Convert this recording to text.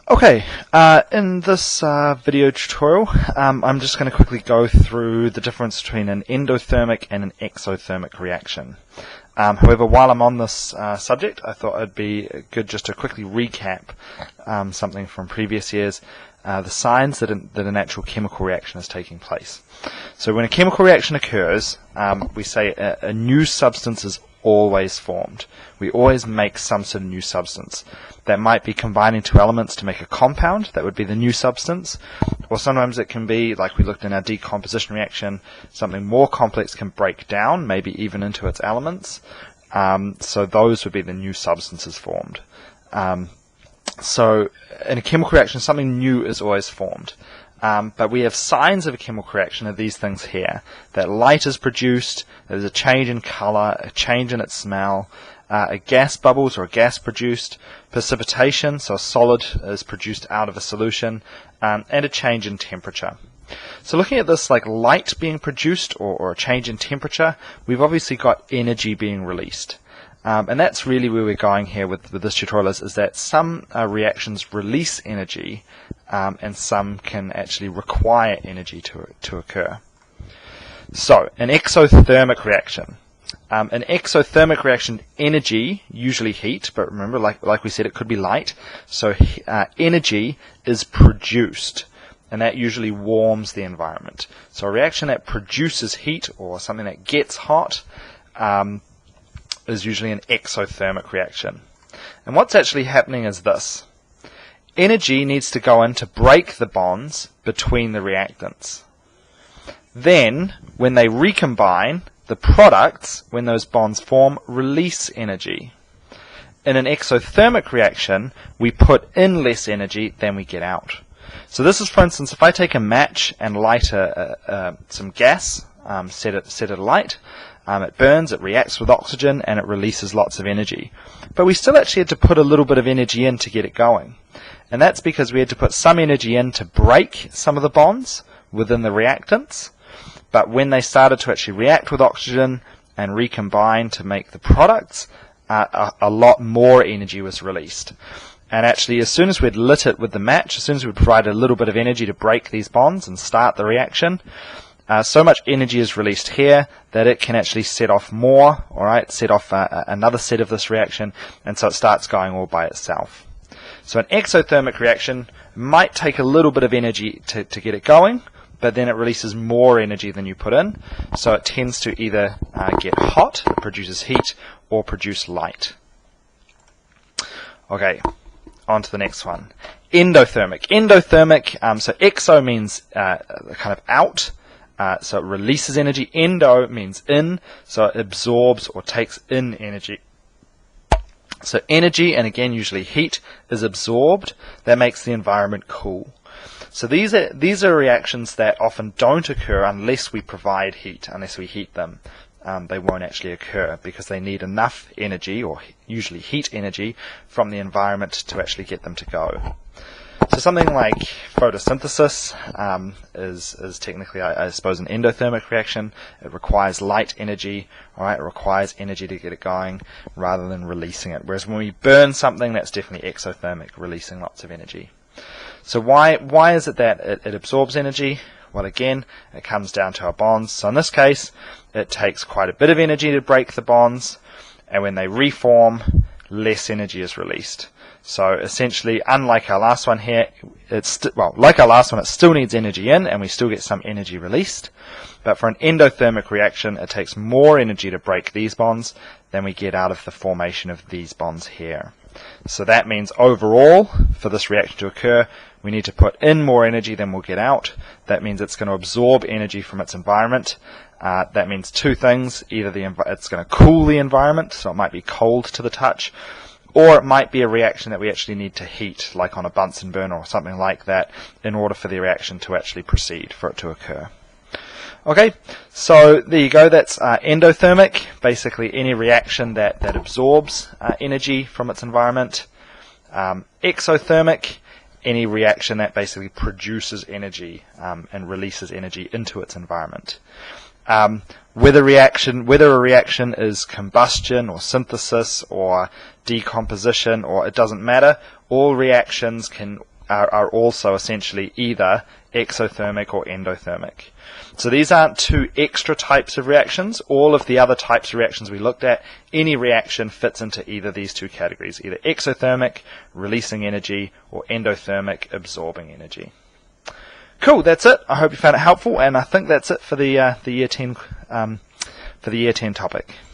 Okay, in this video tutorial, I'm just going to quickly go through the difference between an endothermic and an exothermic reaction. However, while I'm on this subject, I thought it'd be good just to quickly recap something from previous years, the signs that an actual chemical reaction is taking place. So when a chemical reaction occurs, we say a new substance is always formed. We always make some sort of new substance. That might be combining two elements to make a compound, that would be the new substance, or sometimes it can be, like we looked in our decomposition reaction, something more complex can break down, maybe even into its elements, so those would be the new substances formed. So in a chemical reaction, something new is always formed. But we have signs of a chemical reaction of these things here. That light is produced, there's a change in color, a change in its smell, a gas bubbles or a gas produced, precipitation, so a solid is produced out of a solution, and a change in temperature. So looking at this like light being produced or a change in temperature, we've obviously got energy being released. And that's really where we're going here with this tutorial is that some reactions release energy and some can actually require energy to occur. So, an exothermic reaction. An exothermic reaction, energy, usually heat, but remember, like we said, it could be light. So energy is produced, and that usually warms the environment. So a reaction that produces heat or something that gets hot is usually an exothermic reaction. And what's actually happening is this. Energy needs to go in to break the bonds between the reactants. Then, when they recombine, the products, when those bonds form, release energy. In an exothermic reaction, we put in less energy than we get out. So this is, for instance, if I take a match and light some gas, set it alight, it burns, it reacts with oxygen, and it releases lots of energy. But we still actually had to put a little bit of energy in to get it going. And that's because we had to put some energy in to break some of the bonds within the reactants. But when they started to actually react with oxygen and recombine to make the products, a lot more energy was released. And actually, as soon as we'd lit it with the match, as soon as we provided a little bit of energy to break these bonds and start the reaction, so much energy is released here that it can actually set off more, alright, set off another set of this reaction, and so it starts going all by itself. So an exothermic reaction might take a little bit of energy to get it going, but then it releases more energy than you put in, so it tends to either get hot, it produces heat, or produce light. Okay, on to the next one. Endothermic. Endothermic, so exo means kind of out, so it releases energy. Endo means in, so it absorbs or takes in energy. So energy, and again usually heat, is absorbed. That makes the environment cool. So these are reactions that often don't occur unless we provide heat, unless we heat them. They won't actually occur because they need enough energy, or usually heat energy, from the environment to actually get them to go. So something like photosynthesis is technically, I suppose, an endothermic reaction. It requires light energy, alright, it requires energy to get it going rather than releasing it. Whereas when we burn something, that's definitely exothermic, releasing lots of energy. So why is it that it absorbs energy? Well, again, it comes down to our bonds. So in this case, it takes quite a bit of energy to break the bonds, and when they reform, less energy is released. So essentially, unlike our last one here, like our last one, it still needs energy in, and we still get some energy released. But for an endothermic reaction, it takes more energy to break these bonds than we get out of the formation of these bonds here. So that means overall, for this reaction to occur, we need to put in more energy than we'll get out. That means it's going to absorb energy from its environment. That means two things. Either it's going to cool the environment, so it might be cold to the touch, or it might be a reaction that we actually need to heat, like on a Bunsen burner or something like that, in order for the reaction to actually proceed, for it to occur. Okay, so there you go, that's endothermic, basically any reaction that absorbs energy from its environment. Exothermic, any reaction that basically produces energy and releases energy into its environment. Whether a reaction is combustion or synthesis or decomposition, or it doesn't matter, all reactions can are also essentially either exothermic or endothermic. So these aren't two extra types of reactions. All of the other types of reactions we looked at, any reaction fits into either these two categories, either exothermic, releasing energy, or endothermic, absorbing energy. Cool, that's it. I hope you found it helpful, and I think that's it for the year 10 topic.